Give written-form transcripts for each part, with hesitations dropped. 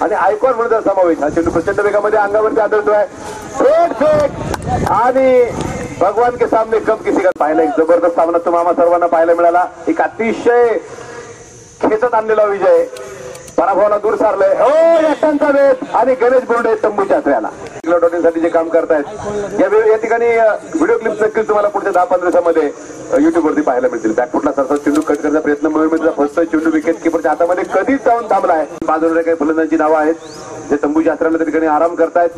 आणि आयकॉन म्हणून समावेश हा चेंडू प्रचंड वेगामध्ये अंगावरती आदळतोय. फेक आणि भगवान के सामने कम किसी का. पाहिला एक जबरदस्त सामना तुम्हाला सर्वांना पाहायला मिळाला. एक अतिशय खेचत आणलेला विजय. पराभवाला दूर सारलंय. हो यशांचा वेध आणि गणेश बोर्डे तंबूच्या आश्रयाला साठी जे काम करतायत या ठिकाणी व्हिडिओ क्लिप नक्कीच तुम्हाला पुढच्या 10-15 दिवसामध्ये युट्यूब वरती पाहायला मिळतील. बॅकफुटला सरसा चेंडू कट करण्याचा प्रयत्न मोहिमेचा फर्स्ट चेंडू विकेट किपरच्या हातामध्ये कधीच जाऊन थांबलाय. बाजूला काही फलंदाजांची नावं आहेत जे तंबूच्या आश्रयाला त्या ठिकाणी आराम करतायत.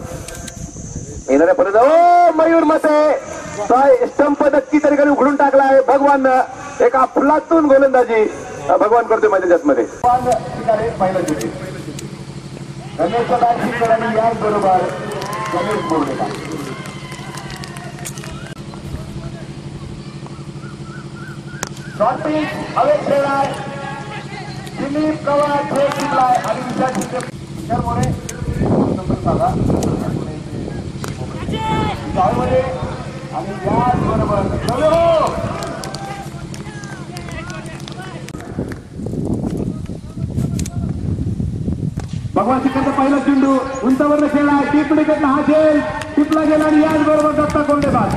येणाऱ्या फलंदाज मयूर मते स्टंप नक्की त्या ठिकाणी उघडून टाकला आहे. भगवान एक अफलातून गोलंदाजी भगवान करतोय मैदानाच्या मध्ये. पहिला चेंडू गणेश सदाशिवकरांनी याच बरोबर गणेश बोर्डेला हवे खेळलाय. दिलीप पवार खेळ जिंकलाय आणि विचारमध्ये आणि याच बरोबर भगवान शिखरचा पहिला चेंडू उंचावर खेळला. टिपणीकडनं हा झेल टिपला गेला आणि याच बरोबर दत्ता कोंडे बाद.